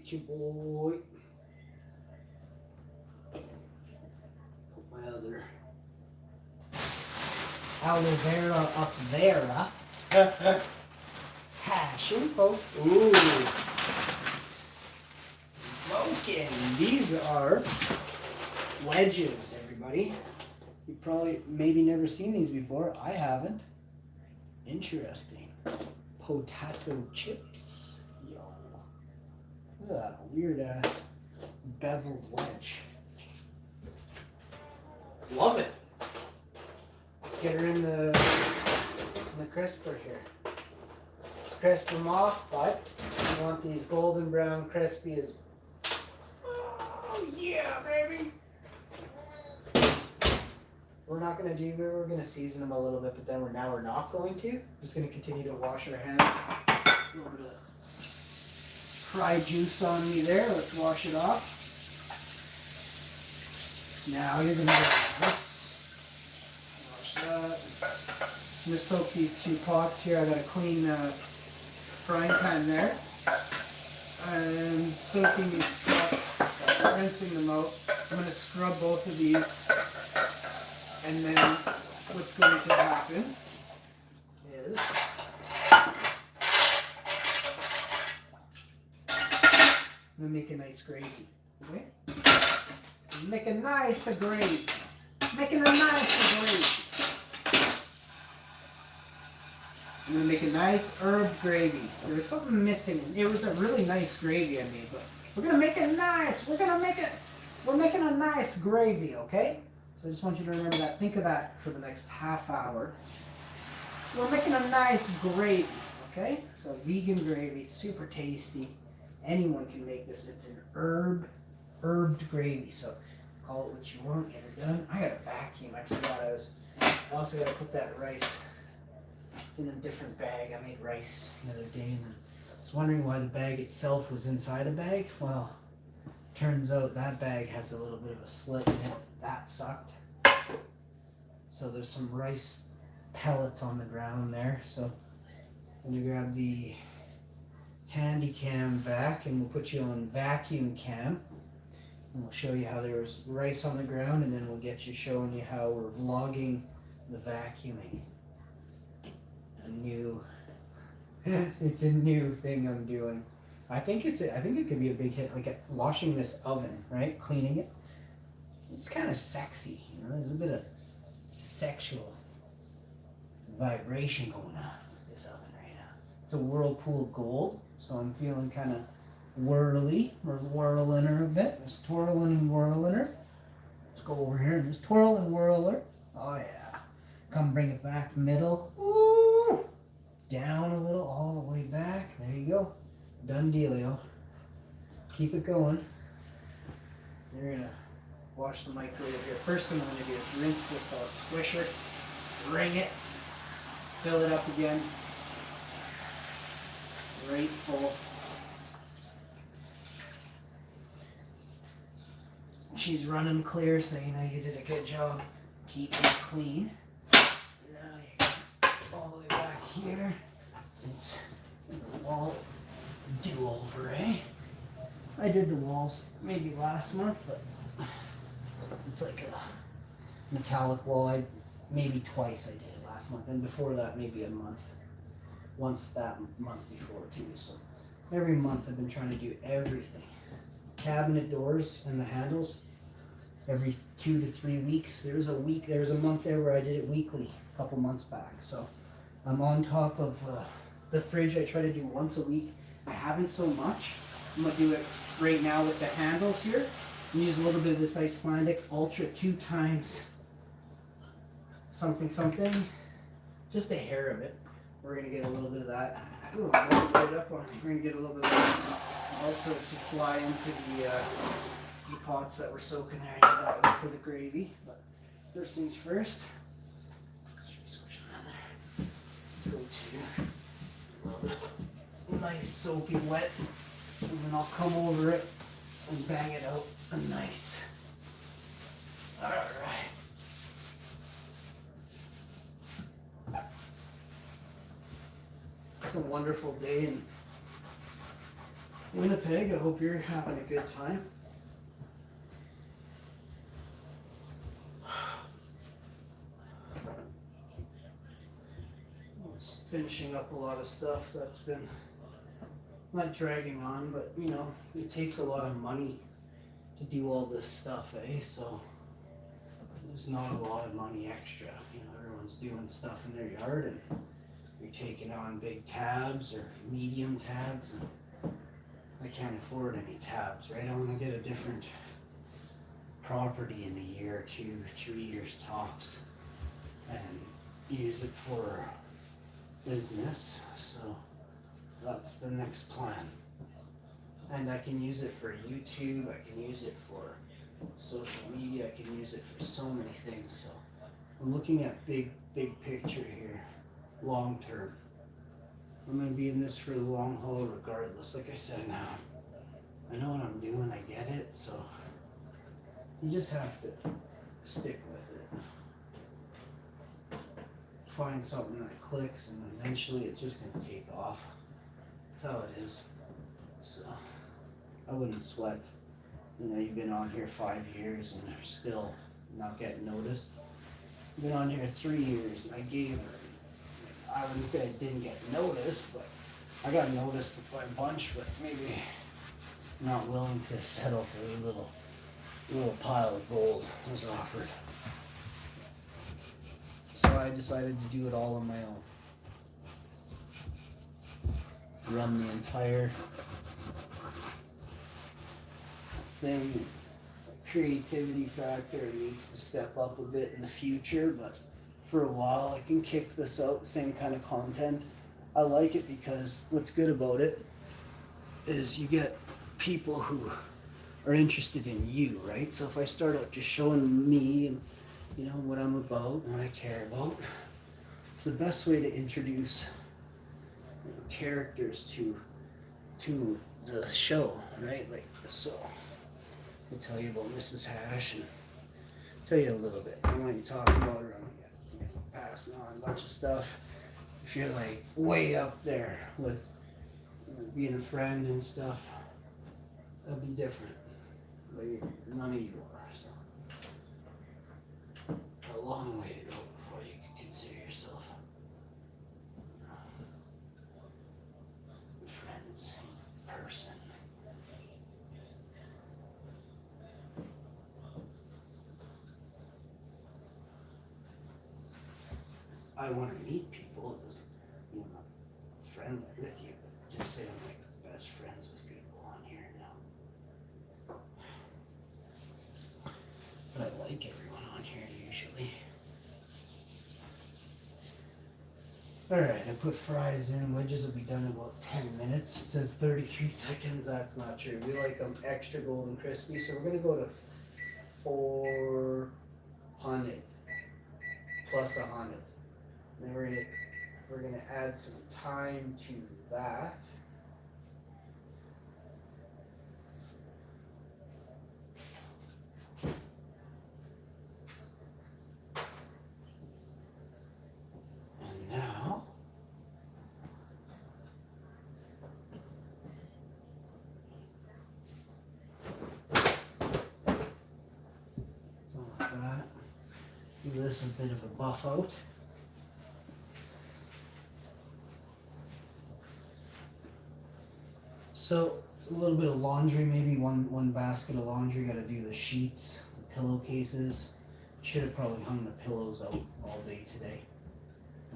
Get your boy. Put my other aloe vera up there. Passion, folks. Ooh. Smoking. These are wedges, everybody. You probably maybe never seen these before. I haven't. Interesting. Potato chips. Yo. Look at that weird ass beveled wedge. Love it. Let's get her in the crisper here. Let's crisp them off, but you want these golden brown crispy as. Oh yeah, baby. We're not going to do, we're going to season them a little bit, but then we're not going to. We're just going to continue to wash our hands. A little bit of fried juice on me there. Let's wash it off. Now you're going to get this. Wash that. I'm going to soak these two pots here. I got a clean frying pan there. I'm soaking these pots, rinsing them out. I'm going to scrub both of these. And then what's going to happen is I'm going to make a nice gravy. Okay? Make a nice gravy. Making a nice gravy. I'm going to make a nice herb gravy. There was something missing. It was a really nice gravy I made, but we're going to make it nice. We're making a nice gravy, okay? So I just want you to remember that. Think of that for the next half hour. We're making a nice gravy, okay? So vegan gravy, super tasty. Anyone can make this. It's an herbed gravy. So call it what you want. Get it done. I got a vacuum. I forgot I also got to put that rice in a different bag. I made rice the other day and I was wondering why the bag itself was inside a bag. Well, turns out that bag has a little bit of a slit in it. That sucked. So there's some rice pellets on the ground there. So I'm going to grab the handy cam back and we'll put you on vacuum cam. And we'll show you how there was rice on the ground and then we'll get you showing you how we're vlogging the vacuuming. It's a new thing I'm doing. I think it could be a big hit, like washing this oven, right? Cleaning it. It's kind of sexy, you know. There's a bit of sexual vibration going on with this oven right now. It's a Whirlpool Gold, so I'm feeling kind of whirly. We're whirling her a bit. Just twirling and whirling her. Let's go over here and just twirl and whirl her. Oh yeah. Come bring it back middle. Ooh. Down a little, all the way back. There you go. Done dealio. Keep it going. You're gonna wash the microwave here. First thing I'm gonna do is rinse this out. Squish her, wring it, fill it up again. Right full. She's running clear, so you know you did a good job keeping it clean. Now you get all the way back here. It's the wall do-over, eh? I did the walls maybe last month, but it's like a metallic wall. Maybe twice I did it last month, and before that maybe a month. Once that month before too. So every month I've been trying to do everything. Cabinet doors and the handles every 2 to 3 weeks. There's a month there where I did it weekly a couple months back. So I'm on top of the fridge. I try to do once a week. I haven't so much. I'm gonna do it right now with the handles here. And use a little bit of this Icelandic Ultra 2 times something, just a hair of it. We're gonna get a little bit of that. Ooh, right up on. We're gonna get a little bit of that also to fly into the pots that we're soaking there. I need that one for the gravy. But first things first. Squish around there. Let's go to a nice soapy wet, and then I'll come over it and bang it out a nice. All right. It's a wonderful day in Winnipeg, I hope you're having a good time. Just finishing up a lot of stuff that's been not dragging on, but you know, it takes a lot of money to do all this stuff, eh? So there's not a lot of money extra. You know, everyone's doing stuff in their yard and you're taking on big tabs or medium tabs, and I can't afford any tabs, right? I want to get a different property in a year, 2, 3 years tops, and use it for business. So that's the next plan. And I can use it for YouTube, I can use it for social media, I can use it for so many things. So I'm looking at big picture here, long term. I'm going to be in this for the long haul regardless. Like I said, now I know what I'm doing, I get it, so you just have to stick with it. Find something that clicks, and eventually it's just going to take off. That's how it is. So I wouldn't sweat. You know, you've been on here 5 years and you're still not getting noticed. I've been on here 3 years and I wouldn't say I didn't get noticed, but I got noticed by a bunch, but maybe not willing to settle for a little pile of gold was offered. So I decided to do it all on my own. Run the entire thing. Creativity factor needs to step up a bit in the future, but for a while I can kick this out, same kind of content. I like it because what's good about it is you get people who are interested in you, right? So if I start out just showing me and you know what I'm about and what I care about, it's the best way to introduce characters to the show, right? Like, so I'll tell you about Mrs. Hash and tell you a little bit. I want you to talk about her, passing on a bunch of stuff. If you're like way up there with being a friend and stuff, that'll be different. But none of you are, so a long way to go before you can consider yourself friends person. I want to meet people. It doesn't mean I'm friendly with you, but just say I'm like best friends with people on here now. But I like everyone on here usually. Alright, I put fries in. Wedges will be done in about 10 minutes. It says 33 seconds. That's not true. We like them extra golden crispy, so we're going to go to 400 plus 100. And then we're gonna add some thyme to that. And now like that. Give this a bit of a buff out. So a little bit of laundry, maybe one basket of laundry. Got to do the sheets, the pillowcases. Should have probably hung the pillows out all day today.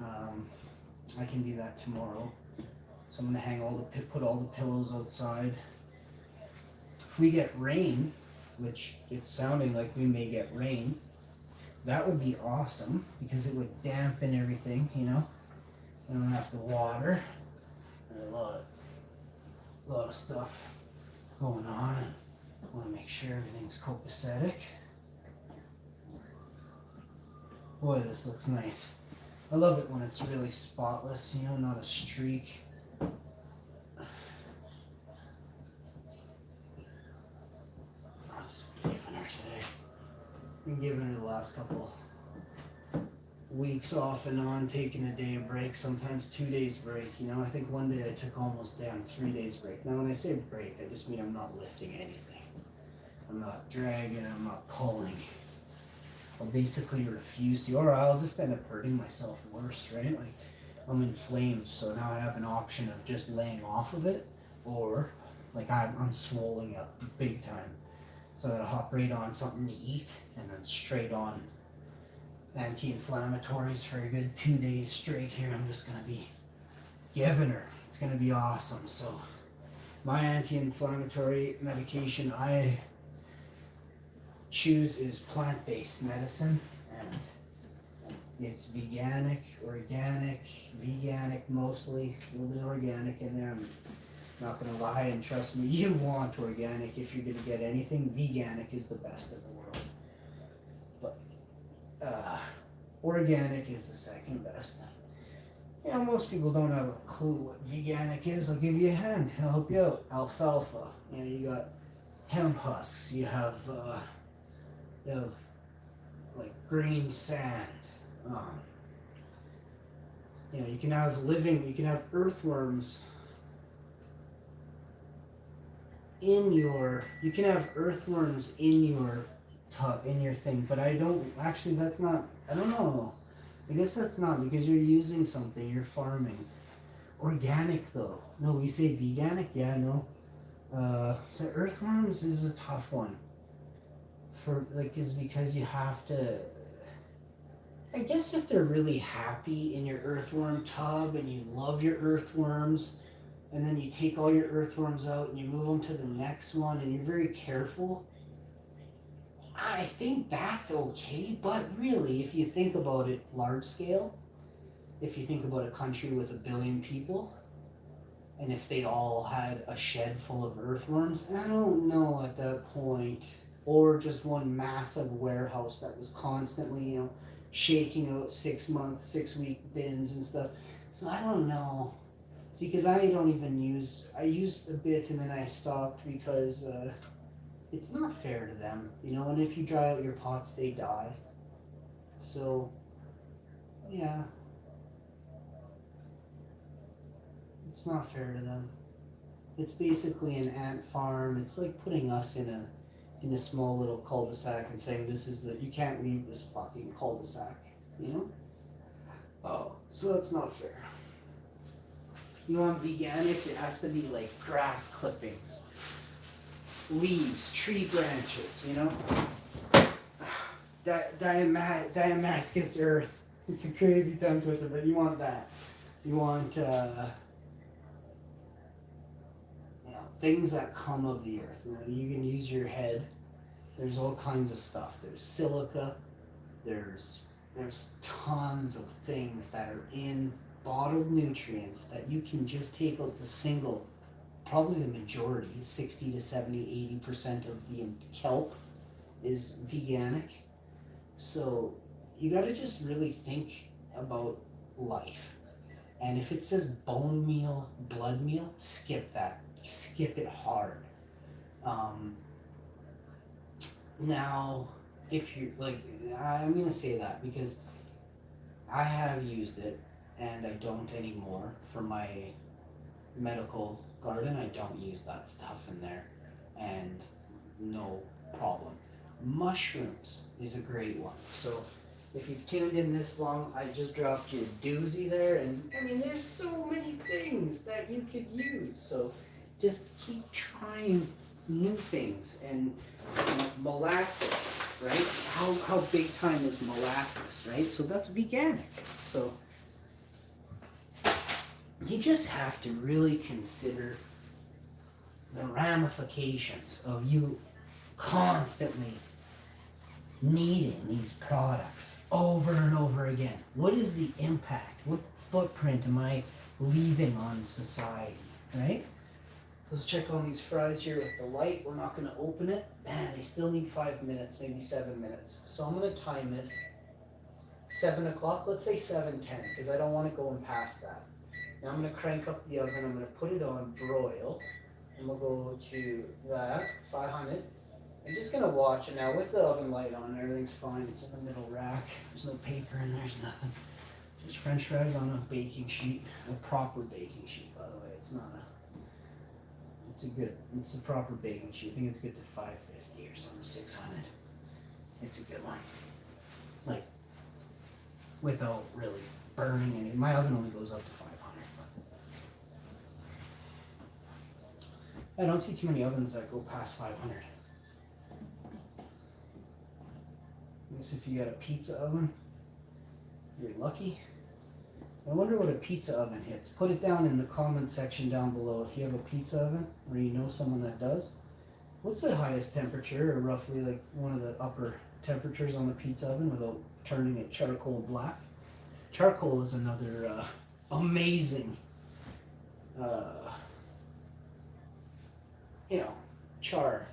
I can do that tomorrow. So I'm gonna put all the pillows outside. If we get rain, which it's sounding like we may get rain, that would be awesome because it would dampen everything. You know, I don't have to water. And a lot of stuff going on, and I want to make sure everything's copacetic. Boy, this looks nice. I love it when it's really spotless, you know, not a streak. I'm just giving her today. Been giving her the last couple weeks off and on, taking a day of break, sometimes 2 days break. You know, I think one day I took almost down 3 days break. Now when I say break, I just mean I'm not lifting anything. I'm not dragging, I'm not pulling. I'll basically refuse to, or I'll just end up hurting myself worse, right? Like, I'm inflamed, so now I have an option of just laying off of it, or like I'm swelling up big time. So I gotta hop right on something to eat, and then straight on anti-inflammatories for a good 2 days straight here. I'm just gonna be giving her. It's gonna be awesome. So my anti-inflammatory medication I choose is plant-based medicine, and it's veganic mostly, a little bit of organic in there. I'm not gonna lie, and trust me, you want organic if you're gonna get anything. Veganic is the best in the world, but organic is the second best. Yeah, most people don't have a clue what veganic is. I'll give you a hand. I'll help you out. Alfalfa. Yeah, you got hemp husks. You have like green sand. You know, you can have earthworms in your tub, in your thing, but I don't know. I guess that's not, because you're using something, you're farming. Organic though. No, we say veganic, yeah, no. So earthworms is a tough one. Is because you have to, I guess if they're really happy in your earthworm tub and you love your earthworms, and then you take all your earthworms out and you move them to the next one and you're very careful, I think that's okay. But really, if you think about it large scale, if you think about a country with 1 billion people, and if they all had a shed full of earthworms, I don't know at that point, or just one massive warehouse that was constantly, you know, shaking out 6-week bins and stuff. So I don't know. See, because I used a bit and then I stopped because it's not fair to them, you know, and if you dry out your pots, they die. So, yeah. It's not fair to them. It's basically an ant farm. It's like putting us in a small little cul-de-sac and saying you can't leave this fucking cul-de-sac, you know? Oh, so that's not fair. You want veganic, it has to be like grass clippings, leaves, tree branches, you know? Diamascus earth. It's a crazy tongue twister, but you want that. You want, things that come of the earth. You can use your head. There's all kinds of stuff. There's silica. There's tons of things that are in bottled nutrients that you can just take out probably the majority, 60 to 70, 80% of the kelp is veganic. So you got to just really think about life. And if it says bone meal, blood meal, skip that. Skip it hard. Now, if you're like, I'm going to say that because I have used it and I don't anymore for my medical garden. I don't use that stuff in there, and no problem. Mushrooms is a great one. So if you've tuned in this long, I just dropped you a doozy there, and I mean, there's so many things that you could use. So just keep trying new things. And molasses, right? How big time is molasses, right? So that's veganic. So you just have to really consider the ramifications of you constantly needing these products over and over again. What is the impact? What footprint am I leaving on society, right? Let's check on these fries here with the light. We're not going to open it. Man, they still need 5 minutes, maybe 7 minutes. So I'm going to time it 7 o'clock. Let's say 7:10, because I don't want it going past that. Now I'm going to crank up the oven. I'm going to put it on broil. And we'll go to that, 500. I'm just gonna watch it now with the oven light on. Everything's fine. It's in the middle rack. There's no paper in there. There's nothing. Just French fries on a baking sheet, a proper baking sheet, by the way. It's not a. It's a proper baking sheet. I think it's good to 550 or something, 600. It's a good one. Like, without really burning any. My oven only goes up to 500. I don't see too many ovens that go past 500. I guess if you got a pizza oven, you're lucky. I wonder what a pizza oven hits. Put it down in the comment section down below if you have a pizza oven or you know someone that does. What's the highest temperature, or roughly like one of the upper temperatures on the pizza oven without turning it charcoal black? Charcoal is another amazing,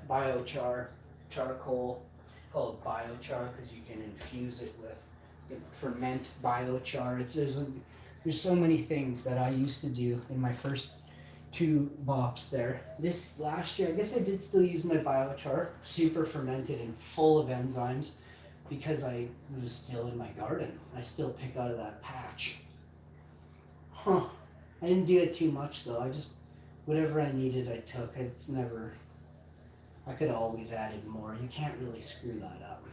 biochar, charcoal. Call it biochar because you can infuse it with, ferment biochar. There's so many things that I used to do in my first 2 bops there. This last year, I guess I did still use my biochar, super fermented and full of enzymes, because I was still in my garden. I still pick out of that patch. I didn't do it too much though. I just, whatever I needed I took. I could have always added more. You can't really screw that up.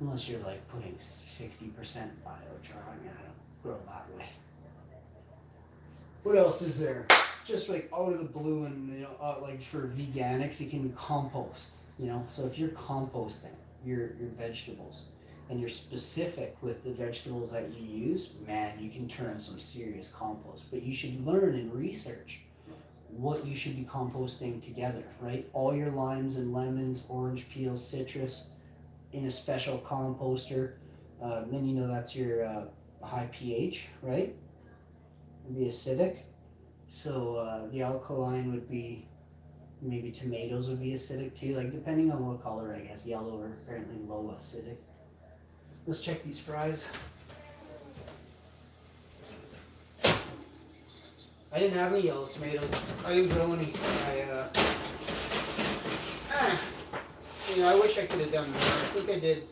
Unless you're like putting 60% biochar. I mean, I don't grow that way. What else is there? Just like out of the blue, and like for veganics, you can compost. So if you're composting your vegetables, and you're specific with the vegetables that you use, man, you can turn some serious compost. But you should learn and research what you should be composting together, right? All your limes and lemons, orange peels, citrus in a special composter. Then that's your high pH, right? It'd be acidic. So the alkaline would be, maybe tomatoes would be acidic too, like depending on what color, I guess. Yellow are apparently low acidic. Let's check these fries. I didn't have any yellow tomatoes. I didn't grow any. I wish I could have done more. I think I did.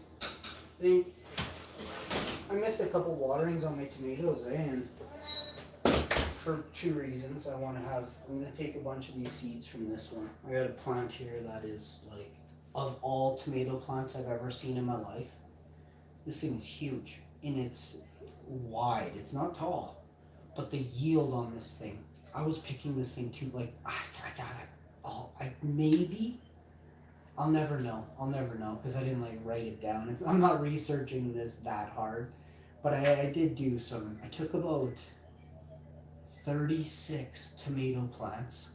I missed a couple waterings on my tomatoes, and for 2 reasons. I'm gonna take a bunch of these seeds from this one. I got a plant here that is like, of all tomato plants I've ever seen in my life, this thing is huge, and it's wide. It's not tall, but the yield on this thing, I was picking this thing too, like, I got it. I'll never know, because I didn't like write it down. I'm not researching this that hard, but I did do some. I took about 36 tomato plants,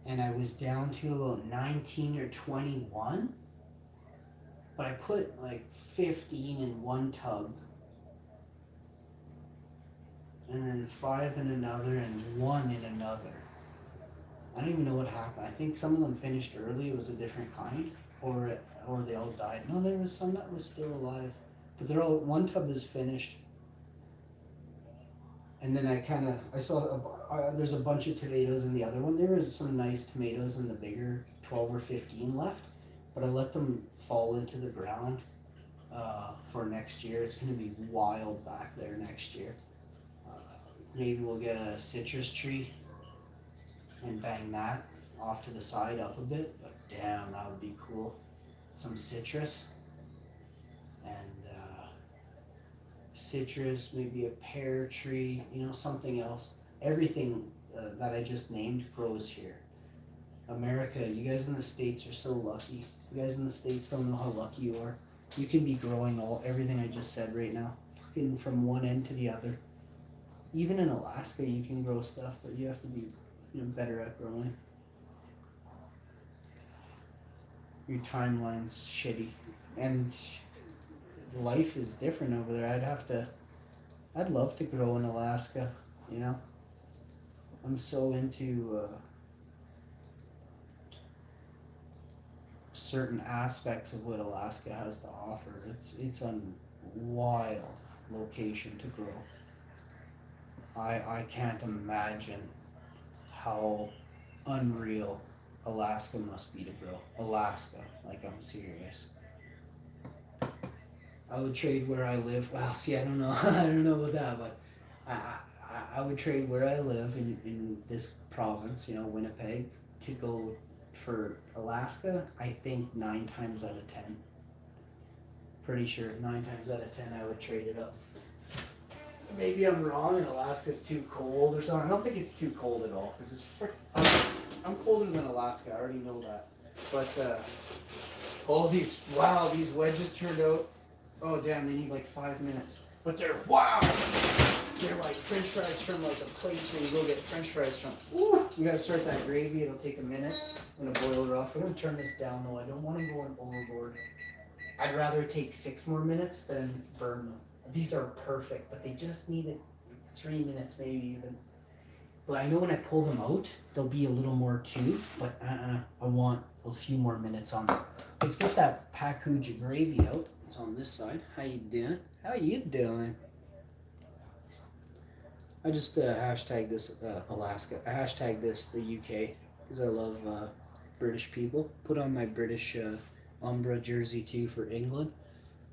and I was down to about 19 or 21, but I put like 15 in one tub, and then 5 in another, and 1 in another. I don't even know what happened. I think some of them finished early. It was a different kind, or they all died. No, there was some that was still alive, but one tub is finished. And then I saw there's a bunch of tomatoes in the other one. There was some nice tomatoes in the bigger 12 or 15 left, but I let them fall into the ground for next year. It's going to be wild back there next year. Maybe we'll get a citrus tree and bang that off to the side up a bit. But damn, that would be cool. Some citrus and citrus, maybe a pear tree, something else. Everything that I just named grows here. America, you guys in the States are so lucky. You guys in the States don't know how lucky you are. You can be growing everything I just said right now, fucking from one end to the other. Even in Alaska, you can grow stuff, but you have to be better at growing. Your timeline's shitty, and life is different over there. I'd love to grow in Alaska, I'm so into certain aspects of what Alaska has to offer. It's a wild location to grow. I can't imagine how unreal Alaska must be the bro. Alaska, like I'm serious. I would trade where I live. Well, see, I don't know. I don't know about that, but I would trade where I live in this province, Winnipeg, to go for Alaska. I think 9 times out of 10. Pretty sure 9 times out of 10 I would trade it up. Maybe I'm wrong and Alaska's too cold or something. I don't think it's too cold at all because I'm colder than Alaska. I already know that. But all these wedges turned out. Oh damn, they need like 5 minutes. But they're they're like French fries from like a place where you go get French fries from. Ooh, we gotta start that gravy. It'll take a minute. I'm gonna boil it off. I'm gonna turn this down though. I don't want to go overboard. I'd rather take 6 more minutes than burn them. These are perfect, but they just needed 3 minutes maybe even. But I know when I pull them out, there'll be a little more too. But I want a few more minutes on them. Let's get that Pakuja gravy out. It's on this side. How you doing? How you doing? I just hashtag this Alaska. I hashtag this the UK because I love British people. Put on my British Umbra jersey too for England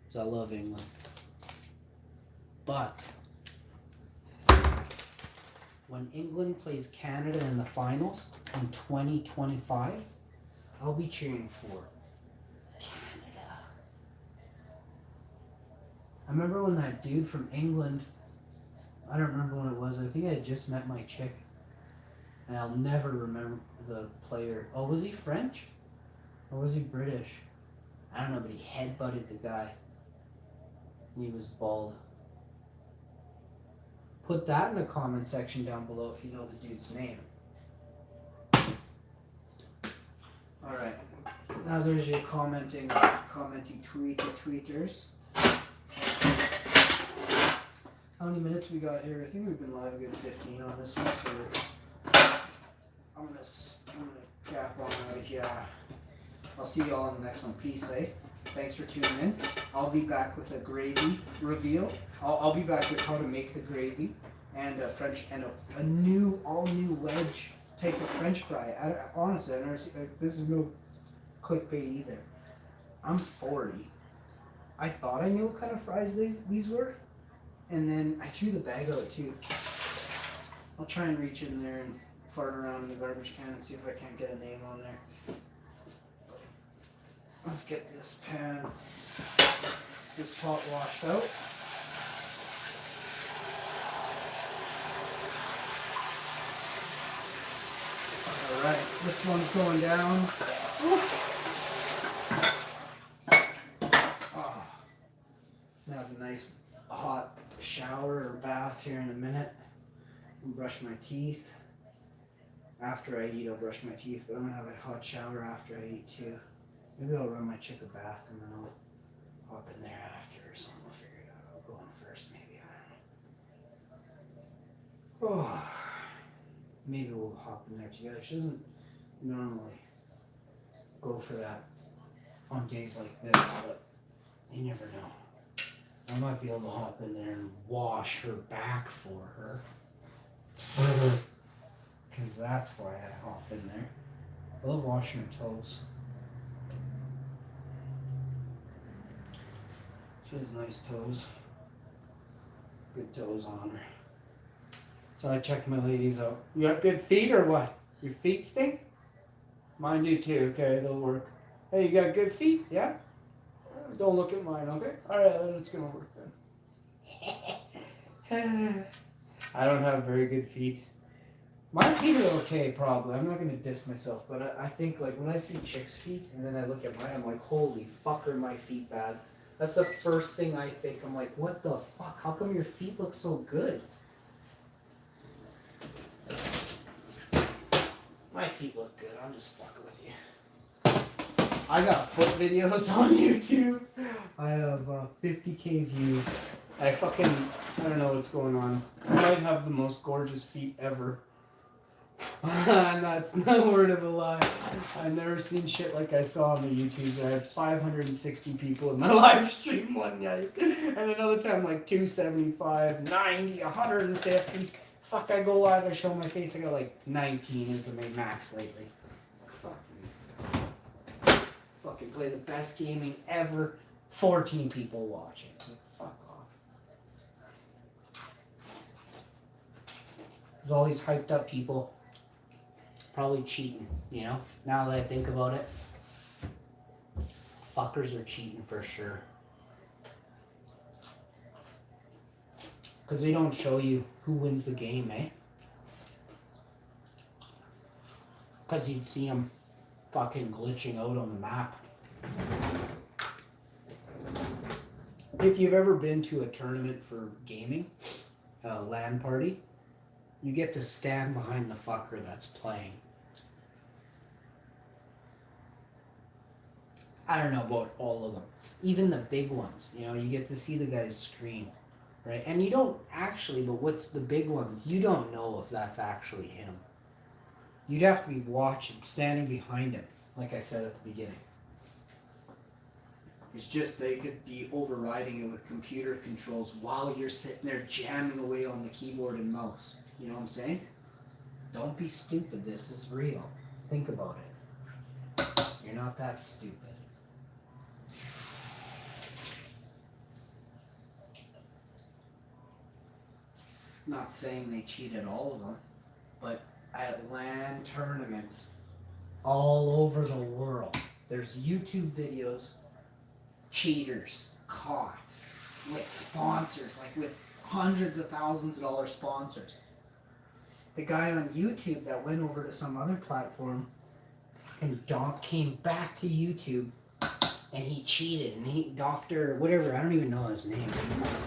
because I love England. But when England plays Canada in the finals in 2025, I'll be cheering for Canada. I remember when that dude from England, I don't remember when it was, I think I had just met my chick, and I'll never remember the player. Oh, was he French? Or was he British? I don't know, but he headbutted the guy. And he was bald. Put that in the comment section down below if you know the dude's name. Alright. Now there's your commenting tweeters. How many minutes we got here? I think we've been live a good 15 on this one, so I'm gonna cap on out of here. I'll see you all in the next one. Peace, eh? Thanks for tuning in. I'll be back with a gravy reveal. I'll be back with how to make the gravy and a all new wedge type of French fry. Honestly, I've never seen, this is no clickbait either. I'm 40. I thought I knew what kind of fries these were, and then I threw the bag out too. I'll try and reach in there and fart around in the garbage can and see if I can't get a name on there. Let's get this pot washed out. Alright, this one's going down. Oh, now have a nice hot shower or bath here in a minute. And brush my teeth. After I eat, I'll brush my teeth, but I'm going to have a hot shower after I eat too. Maybe I'll run my chick a bath and then I'll hop in there after or something. We'll figure it out. I'll go in first maybe. I don't know. Oh, maybe we'll hop in there together. She doesn't normally go for that on days like this, but you never know. I might be able to hop in there and wash her back for her. Because that's why I hop in there. I love washing her toes. She has nice toes. Good toes on her. So I checked my ladies out. You got good feet or what? Your feet stink? Mine do too. Okay, it'll work. Hey, you got good feet? Yeah? Don't look at mine, okay? Alright, then it's gonna work then. I don't have very good feet. My feet are okay, probably. I'm not gonna diss myself, but I think like when I see chicks' feet and then I look at mine, I'm like, holy fuck, are my feet bad? That's the first thing I think. I'm like, what the fuck? How come your feet look so good? My feet look good. I'm just fucking with you. I got foot videos on YouTube. I have 50K views. I don't know what's going on. I might have the most gorgeous feet ever. And that's no word of a lie. I've never seen shit like I saw on the YouTubes. I had 560 people in my live stream one night. And another time like 275, 90, 150. Fuck, I go live, I show my face, I got like 19 is the max lately. Fuck. fucking play the best gaming ever. 14 people watching. Like, fuck off. There's all these hyped up people probably cheating, you know? Now that I think about it, fuckers are cheating for sure. Because they don't show you who wins the game, eh? Because you'd see them fucking glitching out on the map. If you've ever been to a tournament for gaming, a LAN party, you get to stand behind the fucker that's playing. I don't know about all of them. Even the big ones, you know, you get to see the guy's screen, right? And you don't actually, but what's the big ones? You don't know if that's actually him. You'd have to be watching, standing behind him, like I said at the beginning. It's just they could be overriding it with computer controls while you're sitting there jamming away on the keyboard and mouse. You know what I'm saying? Don't be stupid. This is real. Think about it. You're not that stupid. Not saying they cheated all of them, but at LAN tournaments all over the world, there's YouTube videos, cheaters caught with sponsors, like with hundreds of thousands of dollar sponsors. The guy on YouTube that went over to some other platform fucking came back to YouTube and he cheated, and he, Dr. whatever, I don't even know his name.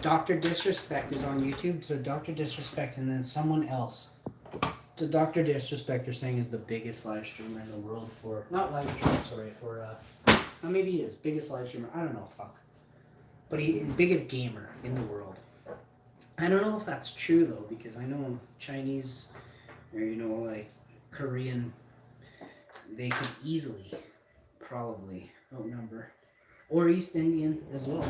Dr. Disrespect is on YouTube, so Dr. Disrespect and then someone else. The Dr. Disrespect they're saying is the biggest live streamer in the world for, not live streamer, sorry, for, maybe he is, biggest live streamer, I don't know, fuck. But he's the biggest gamer in the world. I don't know if that's true though, because I know Chinese, or you know, like Korean, they could easily, probably outnumber. Or East Indian as well.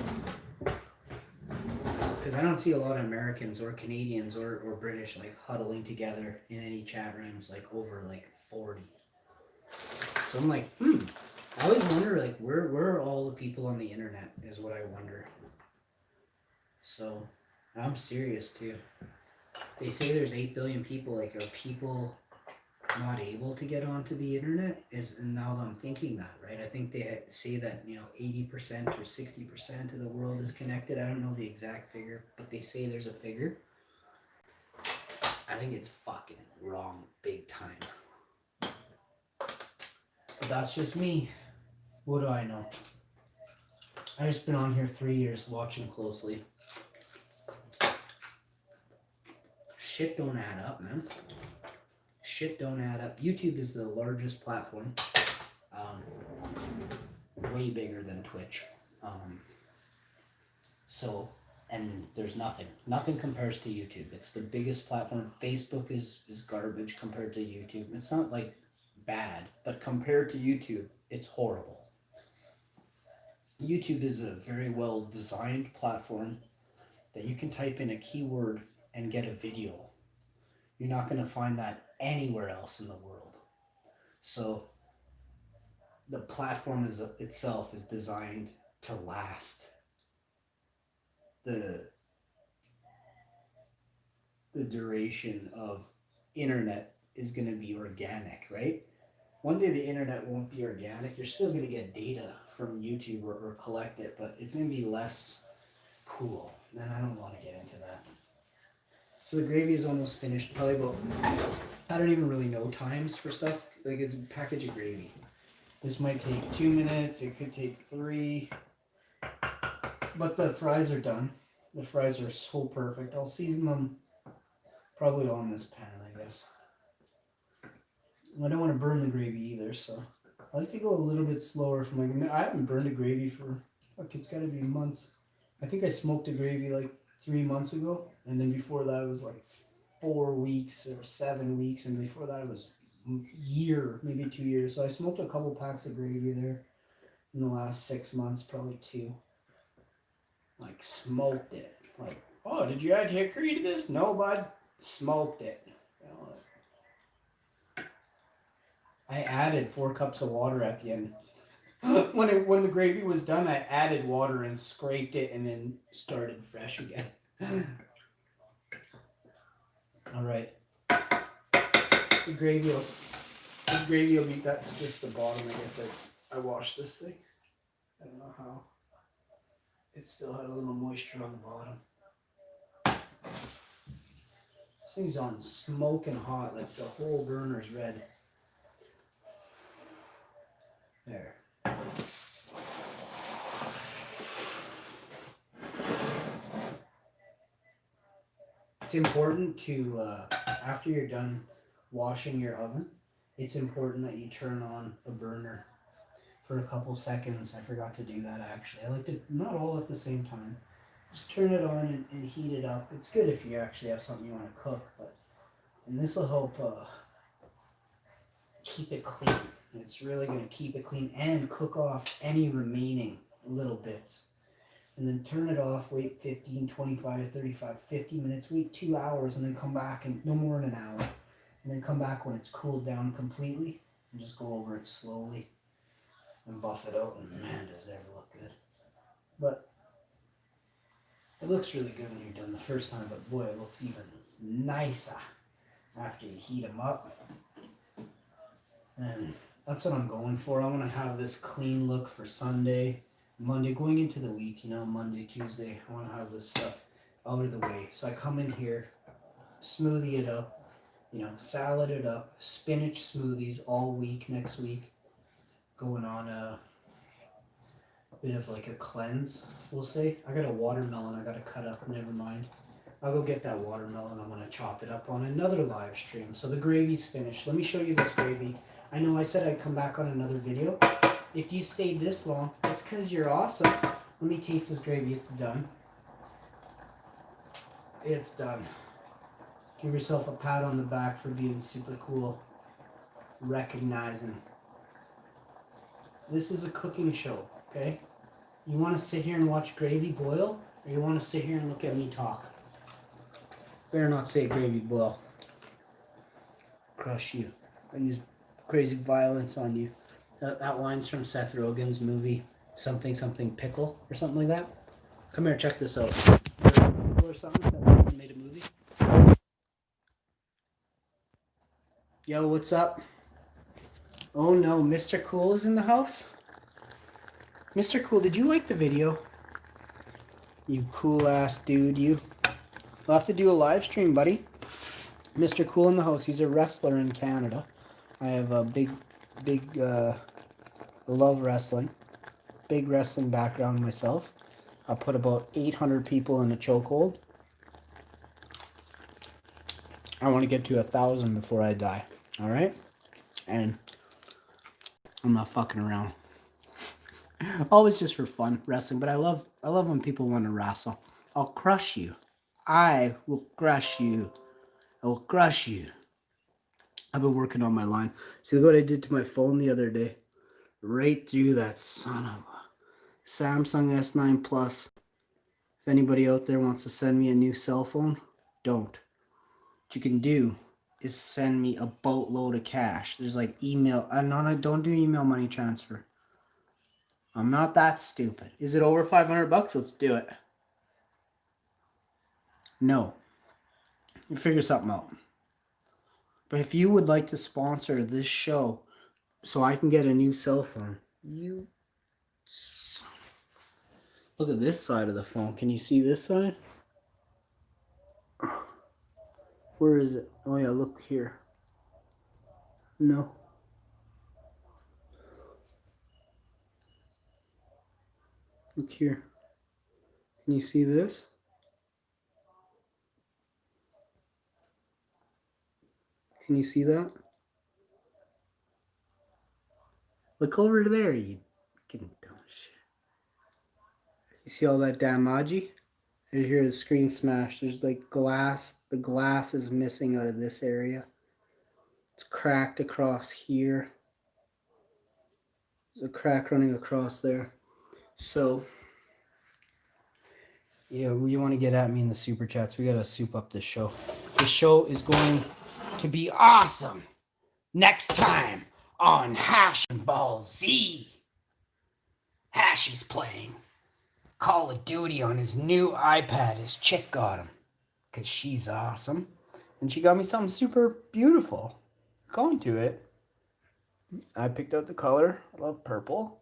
Because I don't see a lot of Americans or Canadians or British like huddling together in any chat rooms like over like 40. So I'm like, I always wonder like where are all the people on the internet is what I wonder. So I'm serious too. They say there's 8 billion people. Like, are people not able to get onto the internet? And now that I'm thinking that, right? I think they say that, you know, 80% or 60% of the world is connected. I don't know the exact figure, but they say there's a figure. I think it's fucking wrong big time. But that's just me. What do I know? I've just been on here 3 years watching closely. Shit don't add up, man. Shit don't add up. YouTube is the largest platform. Way bigger than Twitch. And there's nothing. Nothing compares to YouTube. It's the biggest platform. Facebook is garbage compared to YouTube. It's not like bad, but compared to YouTube, it's horrible. YouTube is a very well designed platform that you can type in a keyword and get a video. You're not going to find that anywhere else in the world. So the platform itself is designed to last. The duration of internet is going to be organic, right? One day the internet won't be organic. You're still going to get data from YouTube or collect it, but it's going to be less cool. And I don't want to get into that. So the gravy is almost finished. Probably about, I don't even really know times for stuff. Like, it's a package of gravy. This might take 2 minutes. It could take 3. But the fries are done. The fries are so perfect. I'll season them probably on this pan, I guess. I don't want to burn the gravy either, so I like to go a little bit slower for my. I haven't burned a gravy for, fuck, it's got to be months. I think I smoked a gravy like 3 months ago, and then before that it was like 4 weeks or 7 weeks, and before that it was a year, maybe 2 years. So I smoked a couple packs of gravy there in the last 6 months, probably 2. Like, smoked it. Like, oh, did you add hickory to this? No, bud. Smoked it. You know, I added 4 cups of water at the end. When the gravy was done, I added water and scraped it and then started fresh again. All right. The gravy will be, that's just the bottom. I guess I washed this thing. I don't know how. It still had a little moisture on the bottom. This thing's on smoking hot, like the whole burner's red. There. It's important to, after you're done washing your oven, it's important that you turn on a burner for a couple seconds. I forgot to do that actually. I like to, not all at the same time. Just turn it on and heat it up. It's good if you actually have something you want to cook, and this will help keep it clean. It's really going to keep it clean and cook off any remaining little bits. And then turn it off, wait 15, 25, 35, 50 minutes, wait 2 hours, and then come back, and no more than an hour. And then come back when it's cooled down completely, and just go over it slowly and buff it out, and man, does it ever look good. But it looks really good when you're done the first time, but boy, it looks even nicer after you heat them up. And that's what I'm going for. I want to have this clean look for Sunday, Monday, going into the week, Monday, Tuesday. I want to have this stuff out of the way. So I come in here, smoothie it up, salad it up, spinach smoothies all week next week. Going on a bit of like a cleanse, we'll say. I got a watermelon I got to cut up, never mind. I'll go get that watermelon. I'm going to chop it up on another live stream. So the gravy's finished. Let me show you this gravy. I know I said I'd come back on another video. If you stayed this long, it's because you're awesome. Let me taste this gravy. It's done. It's done. Give yourself a pat on the back for being super cool. Recognizing. This is a cooking show, okay? You want to sit here and watch gravy boil, or you want to sit here and look at me talk? Better not say gravy boil. Crush you. I use crazy violence on you. That line's from Seth Rogen's movie, something pickle or something like that. Come here, check this out. Or something. Seth Rogen made a movie. Yo, what's up? Oh no, Mr. Cool is in the house? Mr. Cool, did you like the video? You cool ass dude, you. We'll have to do a live stream, buddy. Mr. Cool in the house. He's a wrestler in Canada. I have a big love wrestling. Big wrestling background myself. I'll put about 800 people in a chokehold. I want to get to 1,000 before I die. All right? And I'm not fucking around. Always just for fun, wrestling. But I love when people want to wrestle. I'll crush you. I will crush you. I will crush you. I've been working on my line. See what I did to my phone the other day? Right through that son of a Samsung S9 Plus. If anybody out there wants to send me a new cell phone, don't. What you can do is send me a boatload of cash. There's like email. I don't do email money transfer. I'm not that stupid. Is it over $500? Let's do it. No. You figure something out. But if you would like to sponsor this show so I can get a new cell phone, look at this side of the phone. Can you see this side? Where is it? Oh yeah, look here. No. Look here. Can you see this? Can you see that? Look over there, you fucking dumb shit. You see all that damage? Right here, the screen smashed. There's like glass. The glass is missing out of this area. It's cracked across here. There's a crack running across there. So, yeah, you want to get at me in the super chats. We got to soup up this show. The show is going to be awesome next time on Hash and Ball Z. she's playing Call of Duty on his new iPad. His chick got him. Because she's awesome. And she got me something super beautiful. Going to it. I picked out the color. I love purple.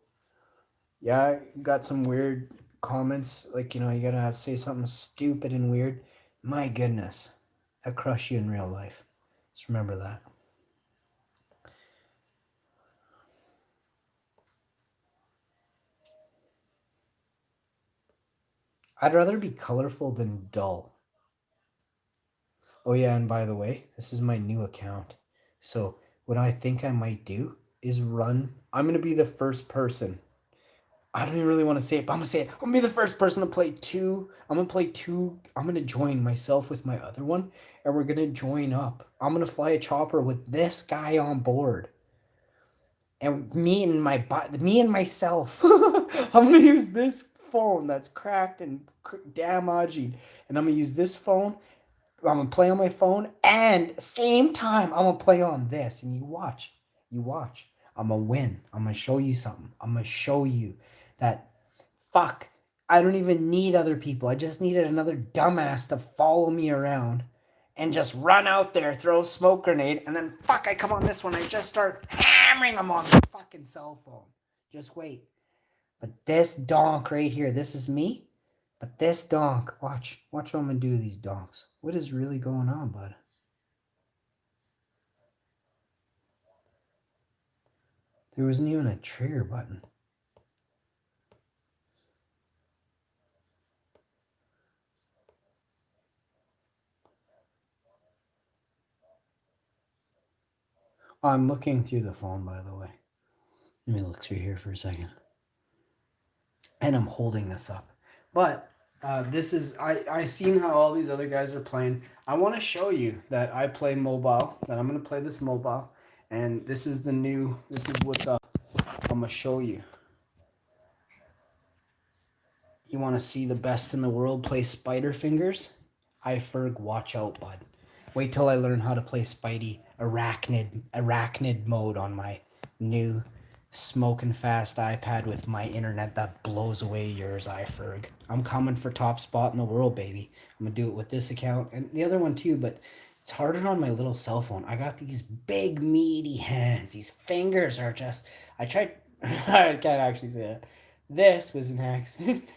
Yeah, I got some weird comments. Like, you gotta say something stupid and weird. My goodness. I crush you in real life. Just remember that. I'd rather be colorful than dull. Oh yeah, and by the way, this is my new account. So what I think I might do is I'm gonna be the first person. I don't even really want to say it, but I'm gonna say it. I'm gonna be the first person to play two. I'm gonna join myself with my other one, and we're gonna join up. I'm gonna fly a chopper with this guy on board. And me and myself. I'm gonna use this phone that's cracked and damaged, and I'm gonna use this phone. I'm gonna play on my phone, and same time I'm gonna play on this. And you watch. I'm gonna win. I'm gonna show you something. I'm gonna show you that fuck. I don't even need other people. I just needed another dumbass to follow me around and just run out there, throw a smoke grenade, and then fuck, I come on this one. I just start hammering them on the fucking cell phone. Just wait. But this donk right here, this is me. But this donk, watch what I'm gonna do to these donks. What is really going on, bud? There wasn't even a trigger button. Oh, I'm looking through the phone, by the way. Let me look through here for a second. And I'm holding this up. But this is, I seen how all these other guys are playing. I want to show you that I play mobile, that I'm going to play this mobile. And this is what's up. I'm going to show you. You want to see the best in the world play Spider Fingers? Ferg, watch out, bud. Wait till I learn how to play Spidey arachnid mode on my new smoking fast iPad with my internet that blows away yours, Ferg. I'm coming for top spot in the world, baby. I'm gonna do it with this account and the other one too, but it's harder on my little cell phone. I got these big meaty hands. These fingers are just. I tried. I can't actually say that. This was an accident.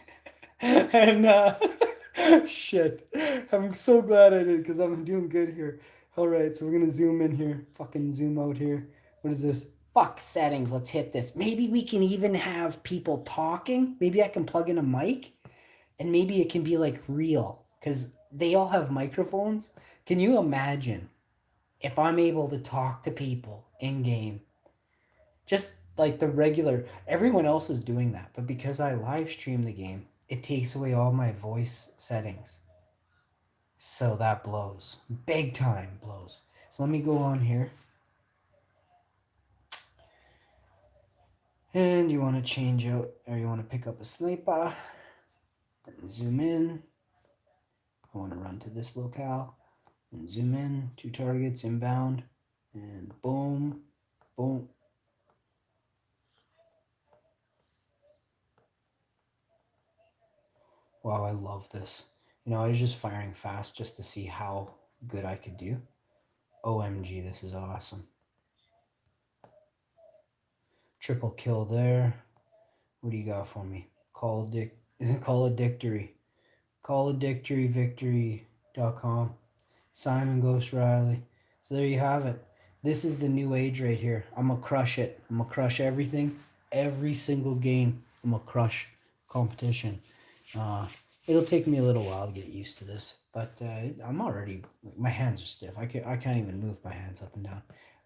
And shit. I'm so glad I did because I'm doing good here. Alright, so we're gonna zoom in here. Fucking zoom out here. What is this? Fuck settings. Let's hit this. Maybe we can even have people talking. Maybe I can plug in a mic. And maybe it can be like real. Because they all have microphones. Can you imagine if I'm able to talk to people in game? Just like the regular. Everyone else is doing that. But because I live stream the game, it takes away all my voice settings. So that blows. Big time blows. So let me go on here. And you want to change out, or you want to pick up a sniper. And zoom in. I want to run to this locale. And zoom in. 2 targets inbound. And boom. Boom. Wow, I love this. I was just firing fast just to see how good I could do. OMG, this is awesome. Triple kill there. What do you got for me? Call a dictory. Victory.com. Simon Ghost Riley. So there you have it. This is the new age right here. I'm going to crush it. I'm going to crush everything. Every single game. I'm going to crush competition. It'll take me a little while to get used to this, but I'm already, my hands are stiff. I can't even move my hands up and down.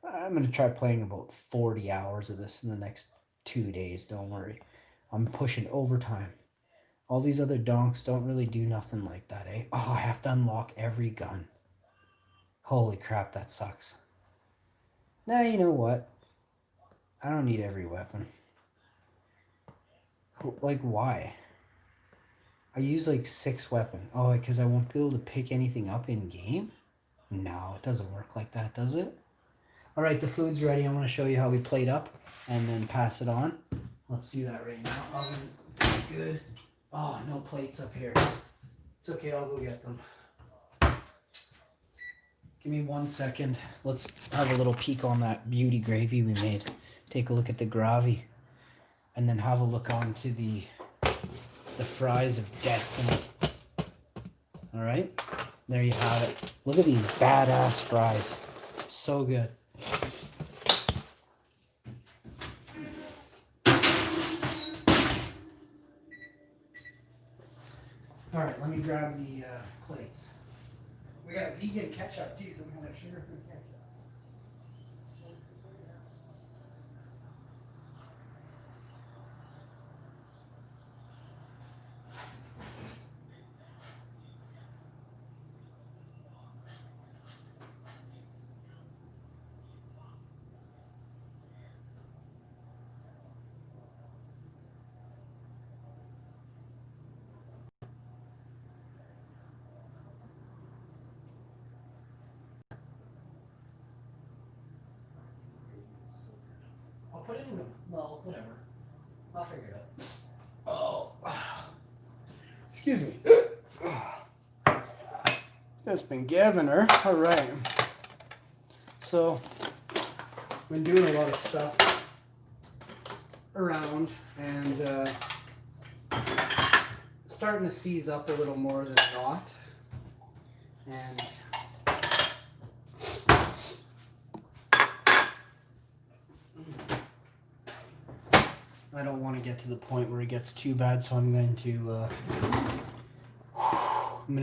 I'm going to try playing about 40 hours of this in the next 2 days. Don't worry. I'm pushing overtime. All these other donks don't really do nothing like that, eh? Oh, I have to unlock every gun. Holy crap, that sucks. Now, you know what? I don't need every weapon. Like, why? I use like 6 weapons. Oh, because I won't be able to pick anything up in game? No, it doesn't work like that, does it? Alright, the food's ready. I want to show you how we plate up and then pass it on. Let's do that right now. good. Oh, no plates up here. It's okay, I'll go get them. Give me 1 second. Let's have a little peek on that beauty gravy we made. Take a look at the gravy. And then have a look onto the fries of destiny. Alright? There you have it. Look at these badass fries. So good. Alright, let me grab the plates. We got vegan ketchup too, some kind of sugar-free ketchup. I'll put it in the, well, whatever. I'll figure it out. Oh. Excuse me. Just been giving her. All right. So, been doing a lot of stuff around and starting to seize up a little more than not. And I don't want to get to the point where it gets too bad, so I'm going to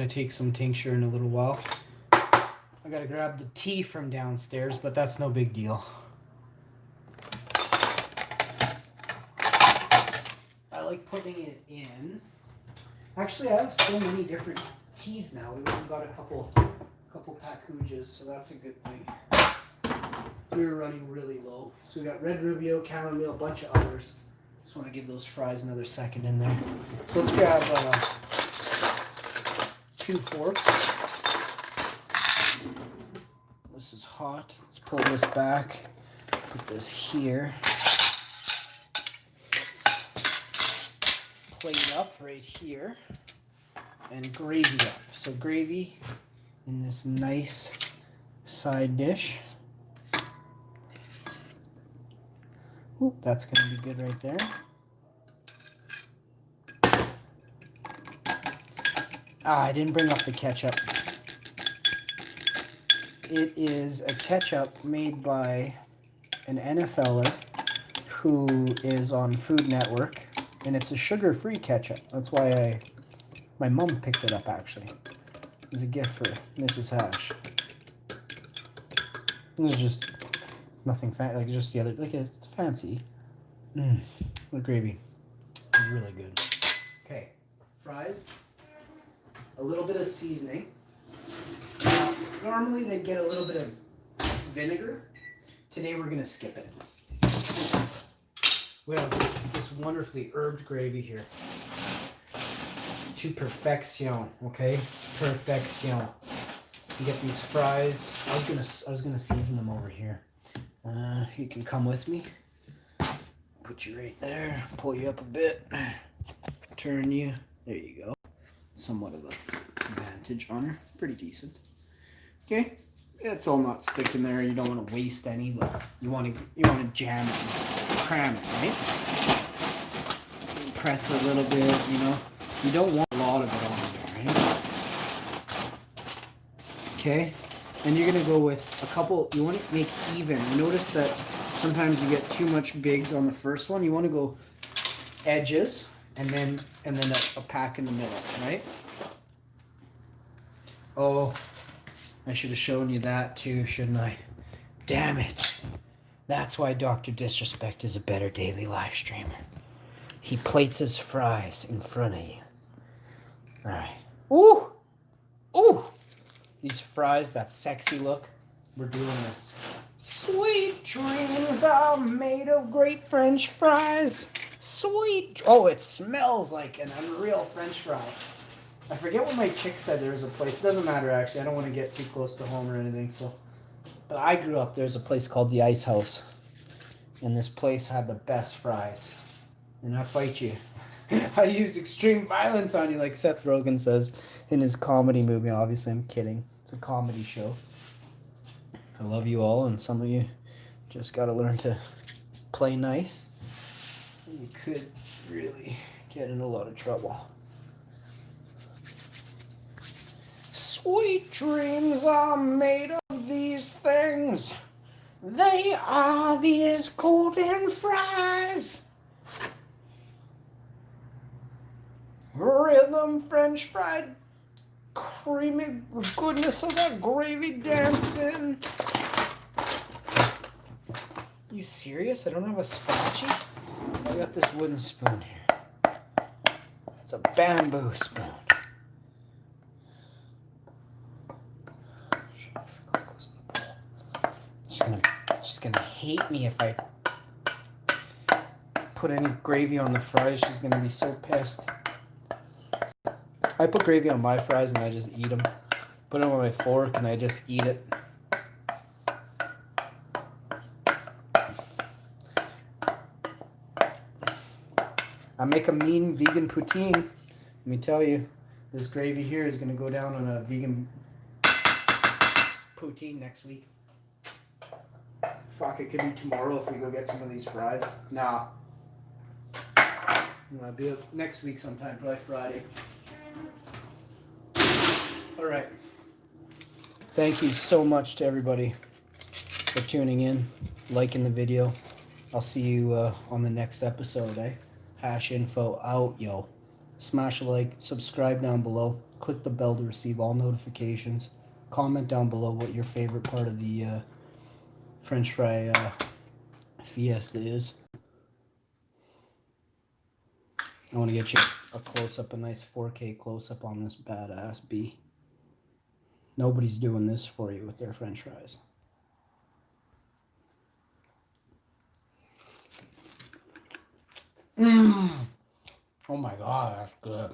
take some tincture in a little while. I gotta grab the tea from downstairs, but that's no big deal. I like putting it in. Actually, I have so many different teas now. We've got a couple packages, so that's a good thing. We were running really low. So we got red rubio, chamomile, a bunch of others. Just want to give those fries another second in there. So let's grab 2 forks. This is hot. Let's pull this back. Put this here. Plate up right here. And gravy up. So gravy in this nice side dish. Ooh, that's going to be good right there. I didn't bring up the ketchup. It is a ketchup made by an NFLer who is on Food Network, and it's a sugar-free ketchup. That's why my mom picked it up, actually. It was a gift for Mrs. Hash. This is just nothing fancy, like just the other, like it's fancy. The gravy is really good. Okay, fries. A little bit of seasoning. Now, normally they get a little bit of vinegar. Today we're gonna skip it. We have this wonderfully herbed gravy here. To perfection, okay? Perfection. You get these fries. I was gonna season them over here. You can come with me. Put you right there. Pull you up a bit. Turn you. There you go. Somewhat of an advantage on her. Pretty decent. Okay. It's all not sticking there. You don't want to waste any, but you want to jam it, and cram it, right? Press a little bit. You know. You don't want a lot of it on there, right? Okay. And you're going to go with a couple, you want to make even. Notice that sometimes you get too much bigs on the first one. You want to go edges and then a pack in the middle, right? Oh, I should have shown you that too, shouldn't I? Damn it. That's why Dr. Disrespect is a better daily live streamer. He plates his fries in front of you. All right. Ooh! Ooh! These fries, that sexy look, we're doing this. Sweet dreams are made of great French fries. Sweet. Oh, it smells like an unreal French fry. I forget what my chick said. There was a place. It doesn't matter, actually. I don't want to get too close to home or anything. So, but I grew up. There's a place called the Ice House. And this place had the best fries. And I fight you. I use extreme violence on you, like Seth Rogen says in his comedy movie. Obviously, I'm kidding. It's a comedy show. I love you all, and some of you just got to learn to play nice. You could really get in a lot of trouble. Sweet dreams are made of these things. They are these golden fries. Rhythm French fried creamy goodness of that gravy dancing. You serious? I don't have a spatchy? I got this wooden spoon here. It's a bamboo spoon. She's gonna hate me if I put any gravy on the fries. She's gonna be so pissed. I put gravy on my fries and I just eat them. Put them on my fork and I just eat it. I make a mean vegan poutine. Let me tell you, this gravy here is gonna go down on a vegan poutine next week. Fuck, it could be tomorrow if we go get some of these fries. Nah. It'll be next week sometime, probably Friday. Alright. Thank you so much to everybody for tuning in, liking the video. I'll see you on the next episode, eh? Hash info out, yo. Smash a like, subscribe down below, click the bell to receive all notifications. Comment down below what your favorite part of the French fry fiesta is. I want to get you a close-up, a nice 4K close-up on this badass bee. Nobody's doing this for you with their French fries. Oh my God, that's good.